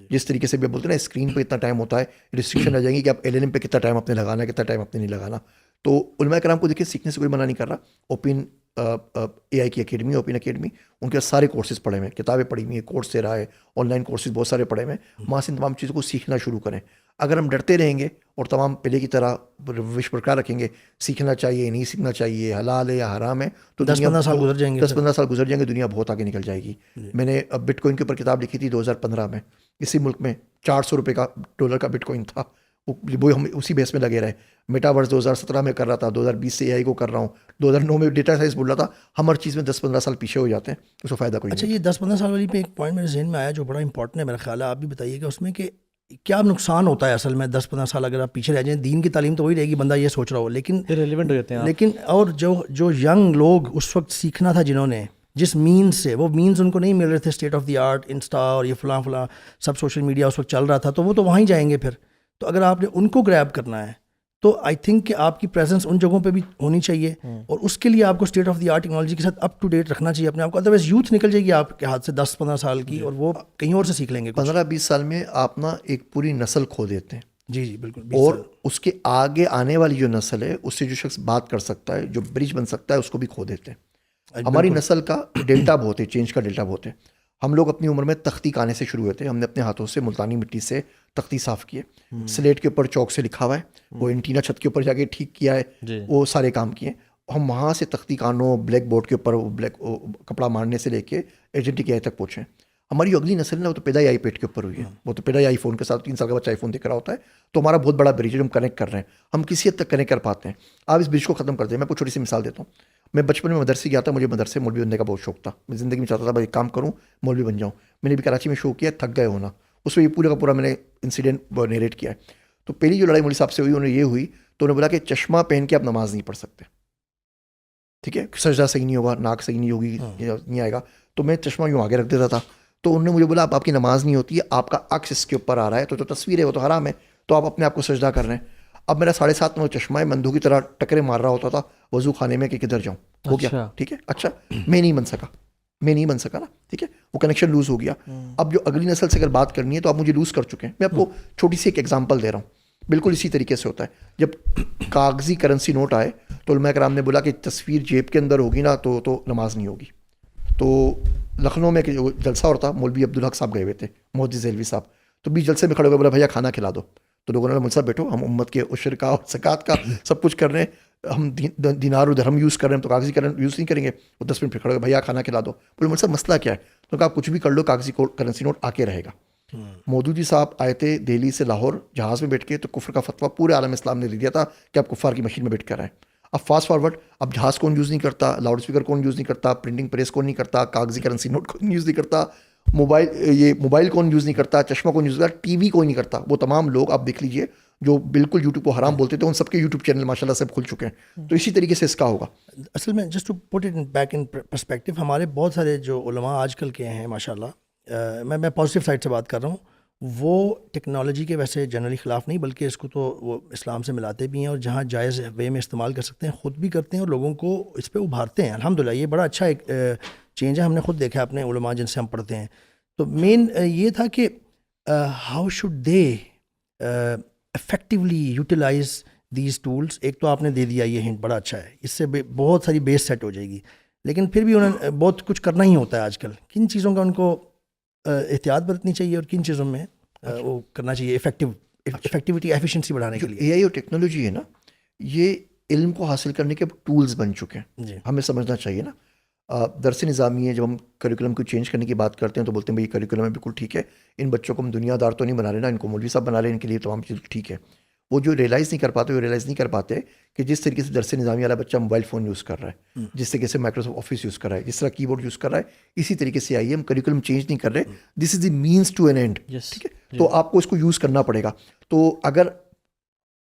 جس طریقے سے بھی بولتے ہیں نا اسکرین پہ اتنا ٹائم ہوتا ہے, ریسٹرکشن آ جائیں گی کہ آپ ایل ایل ایم پہ کتنا ٹائم آپ نے لگانا ہے, کتنا ٹائم آپ نے نہیں لگانا. تو علماء کرام کو دیکھیں سیکھنے سے کوئی منع نہیں کر رہا, اوپن اے آئی کی اکیڈمی اوپن اکیڈمی, ان کے سارے کورسز پڑھے ہوئے ہیں, کتابیں پڑھی ہوئی ہیں, کورس دے رہا ہے, آن لائن کورسز بہت سارے پڑھے ہوئے ہیں. وہاں سے تمام چیزوں کو سیکھنا شروع کریں. اگر ہم ڈرتے رہیں گے اور تمام پہلے کی طرح روش برقرار رکھیں گے, سیکھنا چاہیے نہیں سیکھنا چاہیے, حلال ہے یا حرام ہے, تو 10-15 سال گزر جائیں گے. 10-15 سال گزر جائیں گے, دنیا بہت آگے نکل جائے گی. میں نے بٹ کوائن کے اوپر کتاب لکھی تھی 2015 میں. اسی ملک میں $400 کا ڈالر کا بٹ کوائن تھا, وہ ہم اسی بیس میں لگے رہے. میٹاورس 2017 میں کر رہا تھا, 2020 سے اے آئی کو کر رہا ہوں, 2009 میں ڈیٹا سائنس بول رہا تھا. ہم ہر چیز میں 10-15 سال پیچھے ہو جاتے ہیں, اس کو فائدہ کوئی نہیں. اچھا, یہ 10-15 سال والی پہ ایک پوائنٹ میرے ذہن میں آیا جو بڑا امپورٹنٹ ہے میرا خیال ہے, آپ بھی بتائیے گا اس میں کہ کیا نقصان ہوتا ہے اصل میں 10-15 سال اگر آپ پیچھے رہ جائیں. دین کی تعلیم تو وہی رہے گی, بندہ یہ سوچ رہا ہو, لیکن ریلیونٹ ہو جاتے ہیں. لیکن اور جو ینگ لوگ اس وقت سیکھنا تھا, جنہوں نے جس مینز سے, وہ مینز ان کو نہیں مل رہے تھے, state of the art, Insta اور یہ فلاں سب سوشل میڈیا اس وقت چل رہا تھا, تو وہ تو وہیں جائیں گے پھر. تو اگر آپ نے ان کو گریب کرنا ہے تو آئی تھنک کہ آپ کی پریزنس ان جگہوں پہ بھی ہونی چاہیے, اور اس کے لیے آپ کو state of the art technology کے ساتھ اپ ٹو ڈیٹ رکھنا چاہیے اپنے آپ کو. ادروائز یوتھ نکل جائے گی آپ کے ہاتھ سے 10-15 سال کی, اور وہ کہیں اور سے سیکھ لیں گے. 15-20 سال میں آپ نا ایک پوری نسل کھو دیتے ہیں. جی بالکل. اور اس کے آگے آنے والی جو نسل ہے, اس سے جو شخص بات کر سکتا ہے, جو برج بن سکتا ہے, اس کو بھی کھو دیتے ہیں. ہماری نسل کا ڈیلٹا بہت ہے, چینج کا ڈیلٹا بہت ہے. ہم لوگ اپنی عمر میں تختی کانے سے شروع ہوتے ہیں. ہم نے اپنے ہاتھوں سے ملتانی مٹی سے تختی صاف کیے, سلیٹ کے اوپر چوک سے لکھا ہوا ہے, وہ اینٹینا چھت کے اوپر جا کے ٹھیک کیا ہے, وہ سارے کام کیے. ہم وہاں سے تختی کانوں, بلیک بورڈ کے اوپر بلیک کپڑا مارنے سے لے کے ایجنٹک اے تک پہنچے. ہماری اگلی نسل ہے وہ تو پیدا ہی آئی پیٹ کے اوپر ہوئی ہے, وہ تو پیدا ہی آئی فون کے ساتھ, 3 سال کا بچہ آئی فون دیکھ رہا ہوتا ہے. تو ہمارا بہت بڑا برج ہے, ہم کنیکٹ کر رہے ہیں, ہم کسی حد تک کنیکٹ کر پاتے ہیں. آپ اس برج کو ختم کر دیں. میں آپ کو چھوٹی سی مثال دیتا ہوں. میں بچپن میں مدرسے گیا تھا, مجھے مدرسے مولوی بننے کا بہت شوق تھا. میں زندگی میں چاہتا تھا بھائی ایک کام کروں, مولوی بن جاؤں. میں نے بھی کراچی میں شو کیا, تھک گئے ہونا. اس میں یہ پورا کا پورا میں نے انسیڈنٹ نیریٹ کیا ہے. تو پہلی جو لڑائی مولوی صاحب سے ہوئی, انہوں نے یہ ہوئی, تو انہوں نے بولا کہ چشمہ پہن کے آپ نماز نہیں پڑھ سکتے. ٹھیک ہے, سجدہ صحیح نہیں ہوگا, ناک صحیح نہیں ہوگی, نہیں آئے گا. تو میں چشمہ یوں آگے رکھ دیتا تھا. تو انہوں نے مجھے بولا آپ کی نماز نہیں ہوتی ہے, آپ کا عکس اس کے اوپر آ رہا ہے, تو جو تصویر ہے وہ تو حرام ہے, تو آپ اپنے آپ کو سجدہ کر رہے ہیں. اب میرا 7.5 نو چشمہ ہے, مندو کی طرح ٹکرے مار رہا ہوتا تھا وضو خانے میں کہ کدھر جاؤں. ہو گیا, ٹھیک ہے. اچھا, میں نہیں بن سکا نا, ٹھیک ہے, وہ کنیکشن لوز ہو گیا. اب جو اگلی نسل سے اگر بات کرنی ہے تو آپ مجھے لوز کر چکے ہیں. میں آپ کو چھوٹی سی ایک ایگزامپل دے رہا ہوں. بالکل اسی طریقے سے ہوتا ہے. جب کاغذی کرنسی نوٹ آئے تو علماء کرام نے بولا کہ تصویر جیب کے اندر ہوگی نا تو نماز نہیں ہوگی. تو لکھنؤ میں جو جلسہ اور تھا, مولوی عبدالحق صاحب گئے ہوئے تھے, معزز ذیلوی صاحب. تو بیچ جلسے میں کھڑے ہو گئے, بولا بھیا کھانا کھلا دو. تو لوگوں نے مجھ سے بیٹھو, ہم امت کے عشر کا اور زکوٰۃ کا سب کچھ کر رہے ہیں, ہم دینار و درہم یوز کر رہے ہیں, تو کاغذی یوز نہیں کریں گے. وہ 10 منٹ پھر کھڑے ہو گئے, بھیا کھانا کھلا دو. بولے مجھ سے مسئلہ کیا ہے؟ تو کہا آپ کچھ بھی کر لو, کاغذی کرنسی نوٹ آ کے رہے گا. مودودی صاحب آئے تھے دہلی سے لاہور جہاز میں بیٹھ کے, تو کفر کا فتویٰ پورے عالم اسلام نے دے دیا تھا کہ آپ کفار کی مشین میں بیٹھ کر آئیں. اب فاسٹ فارورڈ, اب جہاز کون یوز نہیں کرتا, لاؤڈ اسپیکر کون یوز نہیں کرتا, پرنٹنگ پریس کون نہیں کرتا, کاغذی کرنسی نوٹ کون یوز نہیں کرتا, موبائل کون یوز نہیں کرتا, چشمہ کون یوز کرتا, ٹی وی کون نہیں کرتا. وہ تمام لوگ آپ دیکھ لیجئے جو بالکل یوٹیوب کو حرام بولتے تھے, ان سب کے یوٹیوب چینل ماشاء اللہ سب کھل چکے ہیں. تو اسی طریقے سے اس کا ہوگا. اصل میں just to put it back in perspective, ہمارے بہت سارے جو علماء آج کل کے ہیں ماشاء اللہ, میں پازیٹیو سائڈ سے بات کر رہا ہوں, وہ ٹیکنالوجی کے ویسے جنرلی خلاف نہیں, بلکہ اس کو تو وہ اسلام سے ملاتے بھی ہیں, اور جہاں جائز وے میں استعمال کر سکتے ہیں خود بھی کرتے ہیں, اور لوگوں کو اس پہ ابھارتے ہیں. الحمدللہ یہ بڑا اچھا ایک چینج ہے, ہم نے خود دیکھا اپنے علماء جن سے ہم پڑھتے ہیں. تو مین یہ تھا کہ how should they effectively utilize these tools. ایک تو آپ نے دے دیا یہ ہنٹ, بڑا اچھا ہے, اس سے بہت ساری بیس سیٹ ہو جائے گی. لیکن پھر بھی انہیں بہت کچھ کرنا ہی ہوتا ہے آج کل. کن چیزوں کا ان کو احتیاط برتنی چاہیے, اور کن چیزوں میں وہ کرنا چاہیے افیکٹیوٹی ایفیشنسی بڑھانے کے لیے؟ اے آئی اور ٹیکنالوجی ہے نا, یہ علم کو حاصل کرنے کے ٹولز بن چکے ہیں. جی, ہمیں سمجھنا چاہیے نا. درس نظامی ہے, جب ہم کریکولم کو چینج کرنے کی بات کرتے ہیں تو بولتے ہیں بھائی کریکولم ہے بالکل ٹھیک ہے, ان بچوں کو ہم دنیا دار تو نہیں بنا رہے نا, ان کو مولوی صاحب بنا رہے ہیں, ان کے لیے تمام چیز ٹھیک ہے. وہ جو ریئلائز نہیں کر پاتے کہ جس طریقے سے درس نظامی والا بچہ موبائل فون یوز کر رہا ہے, جس طریقے سے مائکروسافٹ آفس یوز کر رہا ہے, جس طرح کی بورڈ یوز کر رہا ہے, اسی طریقے سے آئیے ہم کریکولم چینج نہیں کر رہے. This is the means to an end. ٹھیک ہے, تو آپ کو اس کو یوز کرنا پڑے گا. تو اگر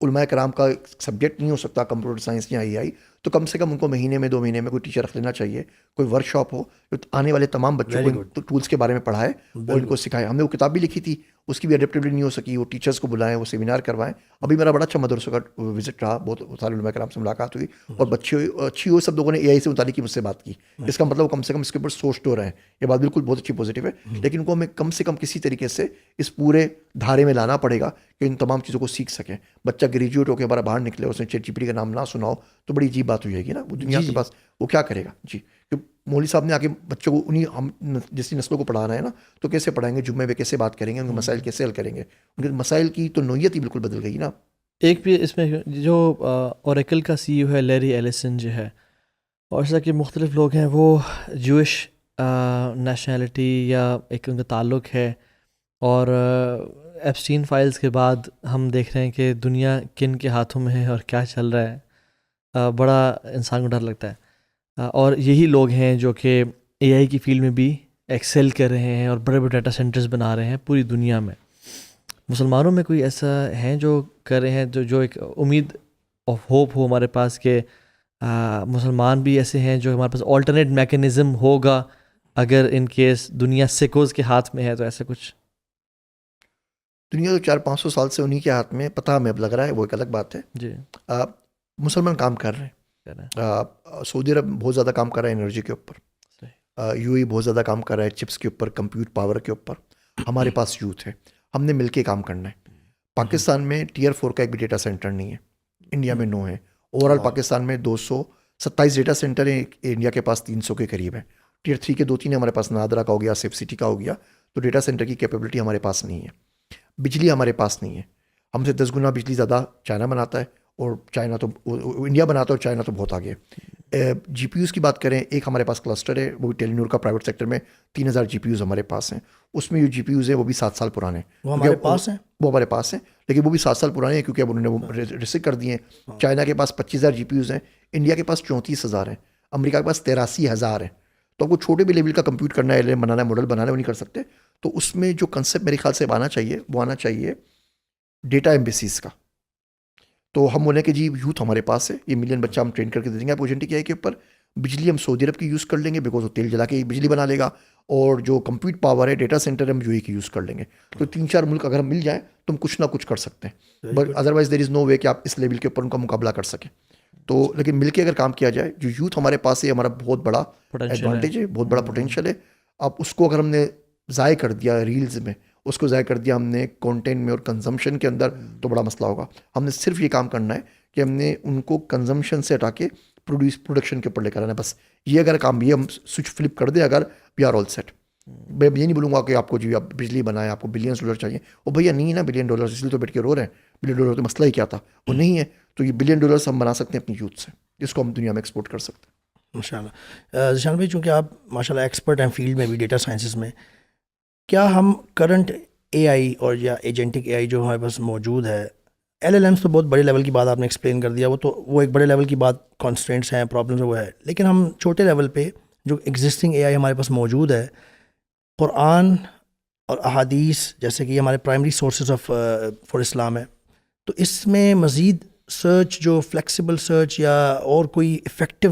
علماء کرام کا سبجیکٹ نہیں ہو سکتا کمپیوٹر سائنس یا اے آئی, تو کم سے کم ان کو مہینے میں 2 مہینے میں کوئی ٹیچر رکھ لینا چاہیے, کوئی ورک شاپ ہو جو آنے والے تمام بچوں کو ٹولس کے بارے میں پڑھائے اور ان کو سکھائے. ہم نے وہ کتاب بھی لکھی تھی, اس کی بھی اڈیپٹیبلٹی نہیں ہو سکی. وہ ٹیچرس کو بلائیں, وہ سیمینار کروائیں. ابھی میرا بڑا اچھا مدرسوں کا وزٹ رہا, بہت سارے علماء کرام سے ملاقات ہوئی, اور بچے اچھی ہوئی, سب لوگوں نے اے آئی سے متعلق مجھ سے بات کی. اس کا مطلب کم سے کم اس کے اوپر سوچ تو رہے ہیں, یہ بات بالکل بہت اچھی پازیٹیو ہے. لیکن ان کو ہمیں کم سے کم کسی طریقے سے اس پورے دھارے میں لانا پڑے گا کہ ان تمام چیزوں کو سیکھ سکیں. بچہ گریجویٹ ہو کے ہمارا باہر نکلے, اس نے چیٹ جی پی ٹی کا نام نہ سنا ہو تو بڑی عجیب بات ہو جائے گی نا. وہ دنیا کے پاس وہ کیا کرے گا جی. مولوی صاحب نے آ کے بچوں کو انہیں ہم جیسی نسلوں کو پڑھانا ہے نا, تو کیسے پڑھائیں گے, جمعے میں کیسے بات کریں گے, ان کے مسائل کیسے حل کریں گے. ان کے مسائل کی تو نوعیت ہی بالکل بدل گئی نا. ایک بھی اس میں جو اوریکل کا سی ای او ہے لیری ایلیسن جو ہے, اور اس طرح کے مختلف لوگ ہیں, وہ جوش نیشنلٹی یا ایک ان کا تعلق ہے. اور ایپسٹین فائلز کے بعد ہم دیکھ رہے ہیں کہ دنیا کن کے ہاتھوں میں ہے اور کیا چل رہا ہے. بڑا انسان کو ڈر لگتا ہے. اور یہی لوگ ہیں جو کہ اے آئی کی فیلڈ میں بھی ایکسیل کر رہے ہیں اور بڑے بڑے ڈیٹا سینٹرز بنا رہے ہیں پوری دنیا میں. مسلمانوں میں کوئی ایسا ہیں جو کر رہے ہیں جو ایک امید آف ہوپ ہو ہمارے پاس کہ مسلمان بھی ایسے ہیں جو ہمارے پاس آلٹرنیٹ میکینزم ہوگا اگر ان کیس دنیا سیکوز کے ہاتھ میں ہے؟ تو ایسا کچھ دنیا تو 400-500 سال سے انہی کے ہاتھ میں, پتہ ہمیں اب لگ رہا ہے, وہ ایک الگ بات ہے. جی مسلمان کام کر رہے ہیں. سعودی عرب بہت زیادہ کام کر رہا ہے انرجی کے اوپر, یو اے بہت زیادہ کام کر رہا ہے چپس کے اوپر, کمپیوٹ پاور کے اوپر. ہمارے پاس یوتھ ہے, ہم نے مل کے کام کرنا ہے. پاکستان میں ٹیئر 4 کا ایک بھی ڈیٹا سینٹر نہیں ہے, انڈیا میں 9 ہے. اوور آل پاکستان میں 227 ڈیٹا سینٹر ہیں, انڈیا کے پاس 300 کے قریب ہیں. ٹیئر 3 کے 2-3 ہمارے پاس, نادرا کا ہو گیا, سیف سٹی کا ہو گیا. تو ڈیٹا سینٹر کی کیپیبلٹی ہمارے پاس نہیں ہے. بجلی ہمارے پاس نہیں ہے, ہم سے 10 گنا بجلی زیادہ چائنا بناتا ہے, اور چائنا تو انڈیا بناتا ہے, اور چائنا تو بہت آگے ہے. جی پی یوز کی بات کریں, ایک ہمارے پاس کلسٹر ہے, وہ بھی ٹیلی نور کا پرائیویٹ سیکٹر میں 3000 جی پی یوز ہمارے پاس ہیں. اس میں جو جی پی یوز ہیں وہ بھی 7 سال پرانے ہیں. وہ ہمارے پاس ہیں, وہ ہمارے پاس ہیں, لیکن وہ بھی 7 سال پرانے ہیں کیونکہ اب انہوں نے وہ ریسک کر دیے ہیں. چائنا کے پاس 25,000 جی پی یوز ہیں, انڈیا کے پاس 34,000 ہیں, امریکہ کے پاس 83,000 ہیں. تو آپ کو چھوٹے بھی لیول کا کمپیوٹ کرنا ہے, بنانا ہے, ماڈل بنانا ہے, وہ نہیں کر سکتے. تو اس میں جو کنسیپٹ میرے خیال سے آنا چاہیے, وہ آنا چاہیے ڈیٹا ایمبیسیز کا. تو ہم بولیں کہ جی یوتھ ہمارے پاس ہے, یہ ملین بچہ ہم ٹرین کر کے دے دیں گے آپ کو ایجنٹک اے آئی کے اوپر. بجلی ہم سعودی عرب کی یوز کر لیں گے, بیکاز وہ تیل جلا کے بجلی بنا لے گا, اور جو کمپیوٹ پاور ہے, ڈیٹا سینٹر ہم یو اے کی یوز کر لیں گے. تو 3-4 ملک اگر ہم مل جائیں تو ہم کچھ نہ کچھ کر سکتے ہیں, بٹ ادروائز دیر از نو وے کہ آپ اس لیول کے اوپر ان کا مقابلہ کر سکیں. تو لیکن مل کے اگر کام کیا جائے, جو یوتھ ہمارے پاس ہے ہمارا بہت بڑا ایڈوانٹیج ہے, بہت بڑا پوٹینشیل ہے. اب اس کو اگر ہم نے ضائع کر دیا ریلز میں, اس کو ضائع کر دیا ہم نے کانٹینٹ میں اور کنزمپشن کے اندر, تو بڑا مسئلہ ہوگا. ہم نے صرف یہ کام کرنا ہے کہ ہم نے ان کو کنزمپشن سے ہٹا کے پروڈکشن کے اوپر لے کر آنا ہے. بس یہ اگر کام, یہ ہم سوئچ فلپ کر دیں اگر, وی آر آل سیٹ. میں یہ نہیں بولوں گا کہ آپ کو جی آپ بجلی بنائیں, آپ کو بلینس ڈالر چاہیے. وہ بھیا نہیں ہے نا $1 بلین, اس لیے تو بیٹھ کے رو رہے ہیں. $1 بلین تو مسئلہ ہی کیا تھا, وہ نہیں ہے. تو یہ $1 بلین ہم بنا سکتے ہیں اپنی یوتھ سے, جس کو ہم دنیا میں ایکسپورٹ کر سکتے ہیں. ماشاء اللہ. ذیشان بھائی, چونکہ آپ ماشاء اللہ ایکسپرٹ ہیں فیلڈ میں بھی, ڈیٹا سائنسز میں, کیا ہم کرنٹ اے آئی اور یا ایجنٹک اے آئی جو ہمارے پاس موجود ہے, ایل ایل ایمس تو بہت بڑے لیول کی بات آپ نے ایکسپلین کر دیا, وہ ایک بڑے لیول کی بات, کانسٹرینٹس ہیں, پرابلمس وہ ہے. لیکن ہم چھوٹے لیول پہ جو ایگزسٹنگ اے آئی ہمارے پاس موجود ہے, قرآن اور احادیث جیسے کہ ہمارے پرائمری سورسز آف فار اسلام ہے, تو اس میں مزید سرچ, جو فلیکسیبل سرچ یا اور کوئی افیکٹو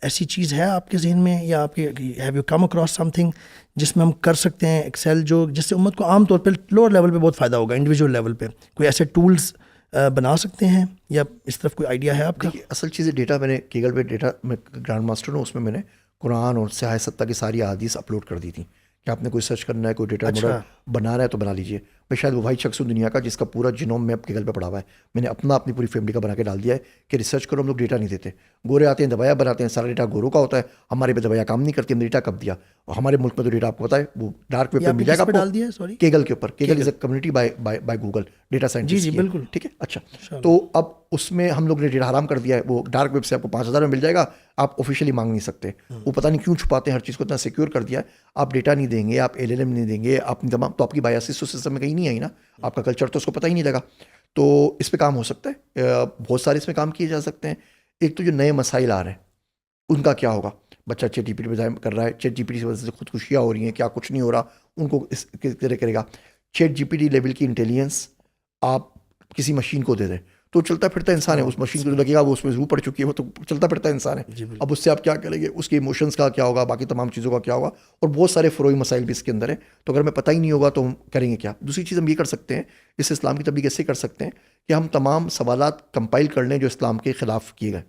ایسی چیز ہے آپ کے ذہن میں, یا آپ کے have you come across some thing جس میں ہم کر سکتے ہیں ایکسیل, جو جس سے امت کو عام طور پہ لوور لیول پہ بہت فائدہ ہوگا, انڈیویجول لیول پہ کوئی ایسے ٹولز بنا سکتے ہیں, یا اس طرف کوئی آئیڈیا ہے آپ کا؟ اصل چیز ہے ڈیٹا, میں نے کیگل پہ ڈیٹا میں گرانڈ ماسٹر ہوں, اس میں نے قرآن اور سیاہ ستہ کی ساری احادیث اپلوڈ کر دی تھی کہ آپ نے کوئی سرچ کرنا ہے, کوئی ڈیٹا ماڈل بنا ہے تو بنا لیجیے. میں شاید وہ واحد شخص ہوں دنیا کا جس کا پورا جینوم میپ گیگل پہ پڑا ہوا ہے. میں نے اپنی پوری فیملی کا بنا کے ڈال دیا ہے کہ ریسرچ کرو. ہم لوگ ڈیٹا نہیں دیتے, گورے آتے ہیں دوائیاں بناتے ہیں, سارا ڈیٹا گوروں کا ہوتا ہے, ہمارے پہ دوائیاں کام نہیں کرتی, ہم ڈیٹا کب دیا. اور ہمارے ملک میں تو ڈیٹا آپ کو پتا ہے وہ ڈارک ویب پہ مل جائے گا, ڈال دیا ہے کیگل کے اوپر. Kaggle is a community by Google data scientist. جی بالکل ٹھیک ہے. اچھا, تو اب اس میں ہم لوگ نے ڈیٹا حرام کر دیا ہے. وہ ڈارک ویب سے آپ کو 5,000 میں مل جائے گا, آپ آفیشیلی مانگ نہیں سکتے. وہ پتہ نہیں کیوں چھپاتے ہیں, ہر چیز کو اتنا سیکیور کر دیا ہے. آپ ڈیٹا نہیں دیں گے, آپ ایل ایل ایم نہیں دیں گے, آپ تمام, تو آپ کی بایاسس سسٹم میں کہیں نہیں آئی نا, آپ کا کلچر تو اس کو پتہ ہی نہیں لگا. تو اس پہ کام ہو سکتا ہے, بہت سارے اس میں کام کیے جا سکتے ہیں. ایک تو جو نئے مسائل آ رہے ہیں ان کا کیا ہوگا, بچہ چیٹ جی پی ٹی پہ کر رہا ہے, چیٹ جی پی ٹی کی وجہ سے خودکشیاں ہو رہی ہیں, کیا کچھ نہیں ہو رہا, ان کو اس طرح کرے گا. Chat G P T level کی انٹیلیجنس آپ کسی مشین کو دے دیں تو چلتا پھرتا انسان ہے. اس مشین کو لگے گا وہ اس میں روح پڑ چکی ہے, وہ تو چلتا پھرتا انسان ہے. اب اس سے آپ کیا کریں گے, اس کے ایموشنس کا کیا ہوگا, باقی تمام چیزوں کا کیا ہوگا, اور بہت سارے فروئی مسائل بھی اس کے اندر ہیں. تو اگر ہمیں پتہ ہی نہیں ہوگا تو ہم کریں گے کیا. دوسری چیز ہم یہ کر سکتے ہیں, اس اسلام کی تبلیغ ایسے کر سکتے ہیں کہ ہم تمام سوالات کمپائل کر لیں جو اسلام کے خلاف کیے گئے.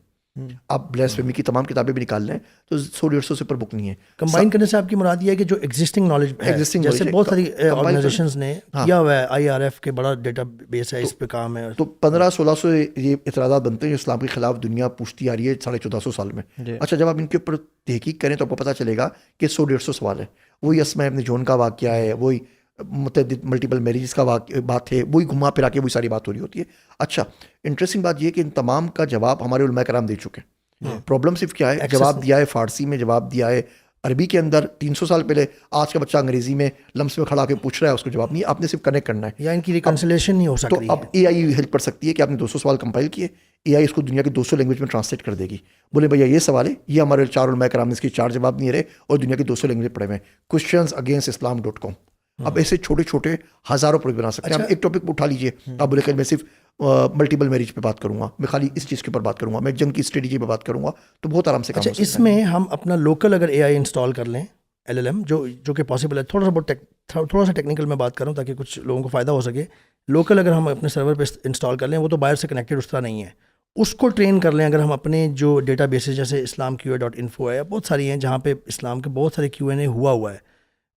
آپ بلیسفیمی کی تمام کتابیں بھی نکال لیں تو 100-150 سے اوپر بک نہیں ہے. کمبائن کرنے سے آپ کی مراد یہ ہے کہ جو ایگزسٹنگ نالج ہے, جیسے بہت ساری آرگنائزیشنز نے کیا ہوا ہے, IRF کے بڑا ڈیٹا بیس ہے, اس پہ کام ہے. تو 1500-1600 یہ اعتراضات بنتے ہیں جو اسلام کے خلاف دنیا پوچھتی آ رہی ہے 1450 سال میں. اچھا, جب آپ ان کے اوپر تحقیق کریں تو آپ کو پتہ چلے گا کہ 100-150 سوال ہے. وہی اسماء ابن جون کا واقعہ ہے, وہی متعدد ملٹیپل میریجز کا بات ہے, وہی گھما پھرا کے وہی ساری بات ہو رہی ہوتی ہے. اچھا, انٹرسٹنگ بات یہ ہے کہ ان تمام کا جواب ہمارے علماء کرام دے چکے ہیں. پرابلم صرف کیا ہے, جواب دیا ہے فارسی میں, جواب دیا ہے عربی کے اندر 300 سال پہلے. آج کا بچہ انگریزی میں لمس میں کھڑا کے پوچھ رہا ہے, اس کو جواب نہیں, آپ نے صرف کنیکٹ کرنا ہے, یا ان کی ریکنسلیشن نہیں ہو سکتی. تو اب AI ہیلپ کر سکتی ہے کہ آپ نے 200 سوال کمپائل کیے, AI اس کو دنیا کی 200 لینگویج میں ٹرانسلیٹ کر دے گی. بولے بھیا یہ سوال ہے, یہ ہمارے 4 علماء کرام نے اس کے 4 جواب نہیں رہے اور دنیا کی 200 لینگویج پڑھے ہوئے ہیں. questions@islam.com. اب ایسے چھوٹے چھوٹے ہزاروں پروجیکٹ بنا سکتے ہیں. آپ ایک ٹاپک اٹھا لیجیے, آپ بولے کہ میں صرف ملٹیپل میریج پہ بات کروں گا, میں خالی اس چیز کے اوپر بات کروں گا, میں جنگ کی اسٹریٹجی پہ بات کروں گا, تو بہت آرام سے کام ہو سکتا ہے. اس میں ہم اپنا لوکل اگر AI انسٹال کر لیں, LLM جو کہ پاسبل ہے, تھوڑا سا ٹیکنیکل میں بات کروں تاکہ کچھ لوگوں کو فائدہ ہو سکے. لوکل اگر ہم اپنے سرور پہ انسٹال کر لیں, وہ تو باہر سے کنیکٹڈ اس طرح نہیں ہے, اس کو ٹرین کر لیں. اگر ہم اپنے جو ڈیٹا بیسز جیسے islamqa.info ہے, بہت ساری ہیں جہاں پہ اسلام کے بہت سارے Q&A ہوا ہے,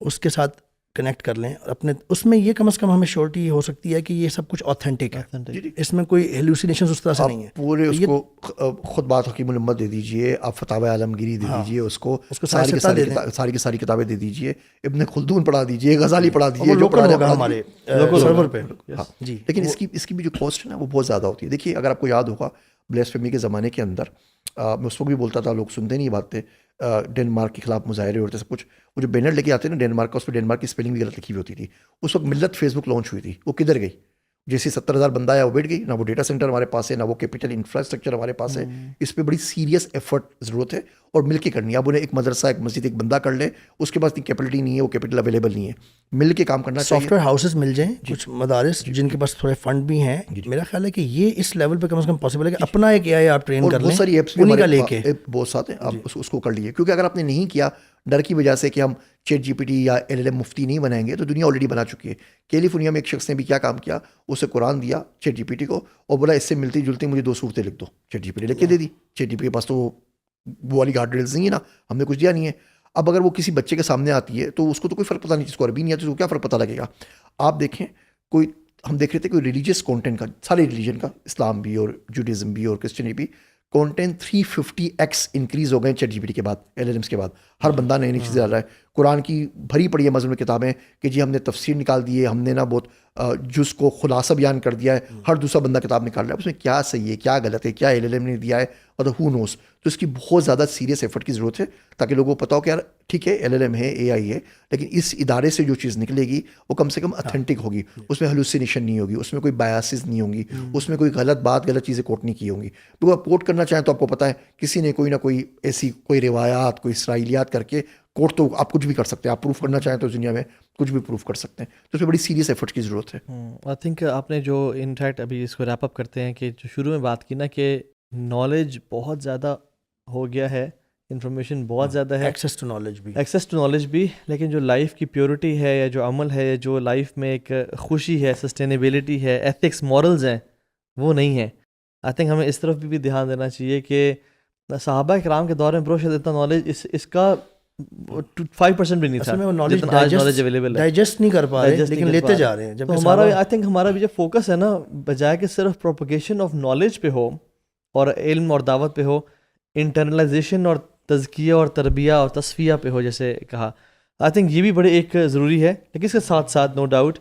اس کے ساتھ کنیکٹ کر لیں. اور اپنے اس میں یہ کم از کم ہمیں شیورٹی ہو سکتی ہے کہ یہ سب کچھ آتھینٹک ہے, اس میں کوئی ہیلوسینیشن اس طرح سے نہیں ہے. پورے اس کو خود بات حکیم الامت دے دیجئے, آپ فتاوی عالمگیری دے دیجئے, اس کو ساری کی ساری کتابیں دے دیجئے, ابن خلدون پڑھا دیجئے, غزالی پڑھا دیجئے, جو پڑھا ہوگا ہمارے سرور پہ. جی, لیکن اس کی بھی جو کاسٹ ہے نا وہ بہت زیادہ ہوتی ہے. دیکھیے, اگر آپ کو یاد ہوگا بلیسفیمی کے زمانے کے اندر, میں اس وقت بھی بولتا تھا, لوگ سنتے نہیں باتیں, ڈینمارک کے خلاف مظاہرے ہوتے سب کچھ. وہ جو بینر لے کے آتے ہیں نا ڈینمارک کا, اس پہ ڈینمارک کی اسپیلنگ بھی غلط لکھی ہوئی ہوتی تھی. اس وقت ملت فیس بک لانچ ہوئی تھی, وہ کدھر گئی؟ جیسے 70,000 بندہ آیا وہ بیٹھ گئی. نہ وہ ڈیٹا سینٹر ہمارے پاس ہے, نہ وہ کیپیٹل انفراسٹرکچر ہمارے پاس ہے. اس پہ بڑی سیریس ایفرٹ ضرورت ہے اور مل کے کرنی ہے. اب انہیں ایک مدرسہ, ایک مسجد, ایک بندہ کر لے, اس کے پاس اتنی کیپیٹل نہیں ہے, وہ کیپیٹل اویلیبل نہیں ہے, مل کے کام کرنا چاہیے. سافٹ ویئر ہاؤسز مل جائیں, کچھ مدارس جن کے پاس تھوڑے فنڈ بھی ہیں. میرا خیال ہے کہ یہ اس لیول پہ کم از کم پاسبل ہے کہ اپنا ایک AI آپ ٹرین کر لیں. بہت ساری ایپس انہیں کا لے کے بہت ساتھ ہیں, آپ اس کو کر لیجیے. کیونکہ اگر آپ نے نہیں کیا ڈر کی وجہ سے کہ ہم ChatGPT یا LLM مفتی نہیں بنائیں گے, تو دنیا آلریڈی بنا چکی ہے. کیلیفورنیا میں ایک شخص نے بھی کیا کام کیا, اسے قرآن دیا ChatGPT کو اور بولا اس سے ملتی جلتی مجھے 2 صورتیں لکھ دو. ChatGPT لکھ کے دے دی. ChatGPT کے پاس تو وہ والی گارڈ ریلز نہیں ہے نا, ہم نے کچھ دیا نہیں ہے. اب اگر وہ کسی بچے کے سامنے آتی ہے تو اس کو تو کوئی فرق پتہ نہیں, جس کو عربی نہیں آتی تو کیا فرق پتہ لگے گا. آپ دیکھیں, کوئی ہم دیکھ رہے تھے کوئی ریلیجیس کانٹینٹ کا, سارے ریلیجن کا, اسلام بھی اور جوڈیزم بھی اور کرسچنٹی بھی, کانٹینٹ 350x انکریز ہو گئے ChatGPT کے بعد, LLMs کے بعد. ہر بندہ نئی نئی چیزیں ڈال رہا ہے. قرآن کی بھری پڑی ہے مضمون کتابیں کہ جی ہم نے تفسیر نکال دی ہے, ہم نے نا بہت جز کو خلاصہ بیان کر دیا ہے. ہر دوسرا بندہ کتاب نکال رہا ہے, اس میں کیا صحیح ہے, کیا غلط ہے, کیا LLM نے دیا ہے, اور ہو نوز. تو اس کی بہت زیادہ سیریس ایفرٹ کی ضرورت ہے تاکہ لوگوں کو پتہ ہو کہ یار ٹھیک ہے LLM ہے, AI ہے, لیکن اس ادارے سے جو چیز نکلے گی وہ کم سے کم اتھینٹک ہوگی, اس میں ہیلوسینیشن نہیں ہوگی, اس میں کوئی بایاسز نہیں ہوں گی, اس میں کوئی غلط بات, غلط چیزیں کوٹ نہیں کی ہوں گی. تو آپ کوٹ کرنا چاہیں تو آپ کو پتہ ہے کسی نے کوئی نہ کوئی ایسی کوئی روایات, کوئی اسرائیلیات کر کے کوٹ, تو آپ کچھ بھی کر سکتے ہیں. آپ پروف کرنا چاہیں تو دنیا میں کچھ بھی پروف کر سکتے ہیں. تو اس میں بڑی سیریس ایفرٹ کی ضرورت ہے. آئی تھنک آپ نے جو انفیکٹ ابھی اس کو ریپ اپ کرتے ہیں کہ جو شروع میں بات کی نا کہ نالج بہت زیادہ ہو گیا ہے, انفارمیشن بہت زیادہ ہے, ایکسیس ٹو نالج بھی, لیکن جو لائف کی پیورٹی ہے یا جو عمل ہے, جو لائف میں ایک خوشی ہے, سسٹینیبلٹی ہے, ایتھکس, مورلز ہیں, وہ نہیں ہے. آئی تھنک ہمیں اس طرف بھی دھیان دینا چاہیے کہ صحابہ کرام کے دور میں برو شاید اتنا نالج اس کا 5% بھی نہیں تھا, جتنا آج نالج اویلیبل ہے. ڈائجسٹ نہیں کر پا رہے لیکن لیتے جا رہے ہیں. جب ہمارا آئی تھنک ہمارا بھی جو فوکس ہے نا, بجائے کہ صرف پروپیگیشن آف نالج پہ ہو اور علم اور دعوت پہ ہو, انٹرنلائزیشن اور تزکیہ اور تربیہ اور تصفیہ پہ ہو جیسے کہا, آئی تھنک یہ بھی بڑے ایک ضروری ہے. لیکن اس کے ساتھ ساتھ نو ڈاؤٹ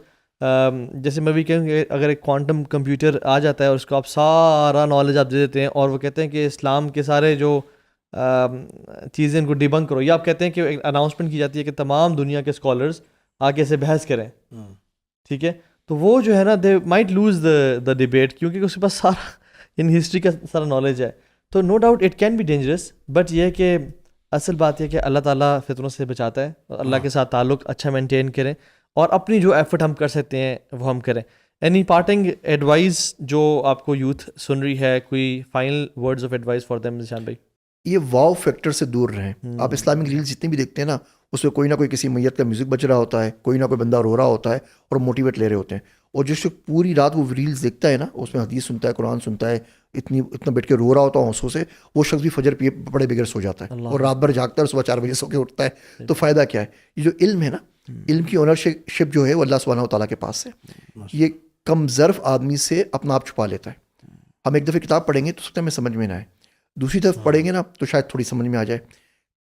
جیسے میں بھی کہوں کہ اگر ایک کوانٹم کمپیوٹر آ جاتا ہے اور اس کو آپ سارا نالج آپ دے دیتے ہیں اور وہ کہتے ہیں کہ اسلام کے سارے جو چیزیں ان کو ڈیبنک کرو, یا آپ کہتے ہیں کہ ایک اناؤنسمنٹ کی جاتی ہے کہ تمام دنیا کے اسکالرز آگے اسے بحث کریں, ٹھیک ہے, تو وہ جو ہے نا they might lose the debate, کیونکہ اس کے پاس سارا ان ہسٹری کا سارا نالج ہے. تو no doubt it can be dangerous, but یہ کہ اصل بات یہ کہ اللہ تعالیٰ فتنوں سے بچاتا ہے, اور اللہ کے ساتھ تعلق اچھا مینٹین کریں اور اپنی جو ایفرٹ ہم کر سکتے ہیں وہ ہم کریں. اینی پارٹنگ ایڈوائز جو آپ کو یوتھ سن رہی ہے, کوئی final words of advice for them Zeeshan بھائی؟ یہ واو فیکٹر سے دور رہیں. آپ اسلامک ریلز جتنی بھی دیکھتے ہیں نا, اس میں کوئی نہ کوئی کسی میت کا میوزک بج رہا ہوتا ہے, کوئی نہ کوئی بندہ رو رہا ہوتا ہے اور موٹیویٹ لے رہے ہوتے ہیں. اور جو شخص پوری رات وہ ریلز دیکھتا ہے نا, اس میں حدیث سنتا ہے, قرآن سنتا ہے, اتنا بیٹھ کے رو رہا ہوتا ہے آنسوں سے, وہ شخص بھی فجر پڑے بغیر سو جاتا ہے اور رات بھر جاگتا ہے اور صبح 4 بجے سو کے اٹھتا ہے. تو فائدہ کیا ہے؟ یہ جو علم ہے نا, علم کی اونرشپ جو ہے وہ اللہ سبحانہ و تعالیٰ کے پاس ہے. یہ کم ظرف آدمی سے اپنا آپ چھپا لیتا ہے. ہم ایک دفعہ کتاب پڑھیں گے تو سکتا ہے ہمیں سمجھ میں نہ آئے, دوسری دفعہ پڑھیں گے نا تو شاید تھوڑی سمجھ میں آ جائے,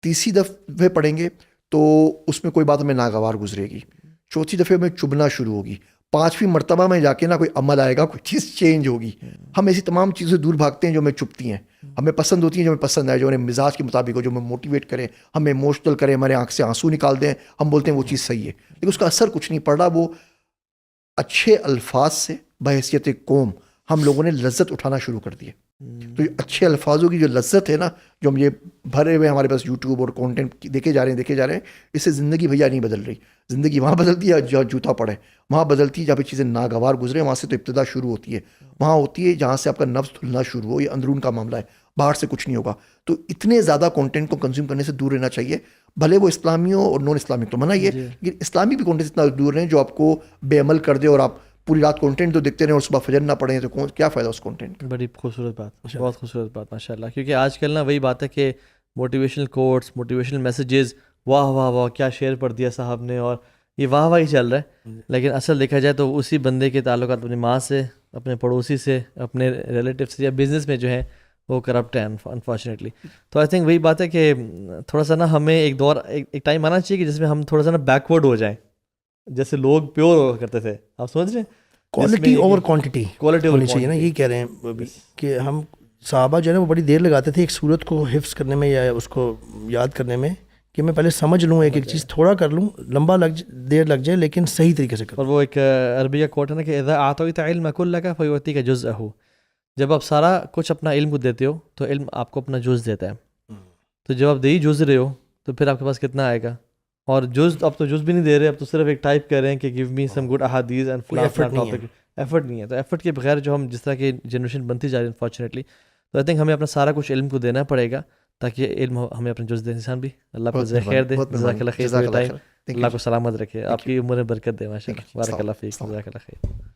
تیسری دفعہ پڑھیں گے تو اس میں کوئی بات ہمیں ناگوار گزرے گی, چوتھی دفعہ میں چبھنا شروع ہوگی, 5ویں مرتبہ میں جا کے نا کوئی عمل آئے گا, کوئی چیز چینج ہوگی. ہم ایسی تمام چیزیں دور بھاگتے ہیں جو ہمیں چبھتی ہیں, ہمیں پسند ہوتی ہیں جو ہمیں پسند آئے, جو ہمیں مزاج کے مطابق ہو, جو ہمیں موٹیویٹ کرے, ہمیں ایموشنل کرے, ہمارے آنکھ سے آنسو نکال دیں, ہم بولتے ہیں وہ چیز صحیح ہے, لیکن اس کا اثر کچھ نہیں پڑ رہا. وہ اچھے الفاظ سے بحیثیت قوم ہم لوگوں نے لذت اٹھانا شروع کر دی. تو یہ اچھے الفاظوں کی جو لذت ہے نا, جو ہم یہ بھرے ہوئے ہمارے پاس یوٹیوب اور کانٹینٹ دیکھے جا رہے ہیں, اس سے زندگی بھیا نہیں بدل رہی. زندگی وہاں بدلتی ہے جہاں جوتا پڑے, وہاں بدلتی ہے جہاں پہ چیزیں ناگوار گزرے, وہاں سے تو ابتدا شروع ہوتی ہے, وہاں ہوتی ہے جہاں سے آپ کا نفس دھلنا شروع ہو. یہ اندرون کا معاملہ ہے, باہر سے کچھ نہیں ہوگا. تو اتنے زیادہ کانٹینٹ کو کنزیوم کرنے سے دور رہنا چاہیے, بھلے وہ اسلامی ہو اور نان اسلامک, تو منع یہ لیکن اسلامی بھی کانٹینٹ سے اتنا دور رہیں جو آپ کو بے عمل کر دے, اور آپ پوری رات کانٹینٹ تو دیکھتے رہیں اور صبح فجر نہ پڑھیں, تو کیا فائدہ اس کانٹینٹ کا. بڑی خوبصورت بات, بہت خوبصورت بات ماشاء اللہ. کیونکہ آج کل نا وہی بات ہے کہ موٹیویشنل کوٹس, موٹیویشنل میسیجز, واہ واہ واہ کیا شیئر پڑھ دیا صاحب نے, اور یہ واہ واہ ہی چل رہا ہے. لیکن اصل دیکھا جائے تو اسی بندے کے تعلقات اپنی ماں سے, اپنے پڑوسی سے, اپنے ریلیٹیو سے یا بزنس میں جو ہیں وہ کرپٹ ہیں انفارچونیٹلی. تو آئی تھنک وہی بات ہے کہ تھوڑا سا نا ہمیں ایک دور, ایک ٹائم آنا چاہیے کہ جس میں ہم تھوڑا سا نا بیکورڈ ہو جائیں, جیسے لوگ پیور ہوا کرتے تھے. آپ سمجھ رہے ہیں, کوالٹی اوور کوانٹٹی کوالٹی ہونی چاہیے نا. یہی کہہ رہے ہیں ابھی کہ ہم صحابہ جو ہے نا وہ بڑی دیر لگاتے تھے ایک صورت کو حفظ کرنے میں یا اس کو یاد کرنے میں, کہ میں پہلے سمجھ لوں, ایک چیز تھوڑا کر لوں, لمبا دیر لگ جائے لیکن صحیح طریقے سے کروں. اور وہ ایک عربی کا کوٹ ہے نا کہ اذا اعطیت علمک لک فیعطیک جزءہ, جب آپ سارا کچھ اپنا علم کو دیتے ہو تو علم آپ کو اپنا جز دیتا ہے. تو جب آپ دے ہی جز رہے ہو تو پھر آپ کے پاس کتنا آئے گا, اور جز اب تو جز بھی نہیں دے رہے, اب تو صرف ایک ٹائپ کر رہے ہیں کہ گیو می سم گڈ احادیث اینڈ فلاں ٹاپک. ایفرٹ نہیں ہے. تو ایفرٹ کے بغیر جو ہم جس طرح کی جنریشن بنتی جا رہی ہے انفارچونیٹلی, تو آئی تھنک ہمیں اپنا سارا کچھ علم کو دینا پڑے گا تاکہ علم ہمیں اپنے جز دے. انسان بھی اللہ کو خیر دے, جزاک اللہ خیر, اللہ کو سلامت رکھے, آپ کی عمر میں برکت دے ماشاء اللہ. بارک اللہ فیک, جزاک اللہ خیر.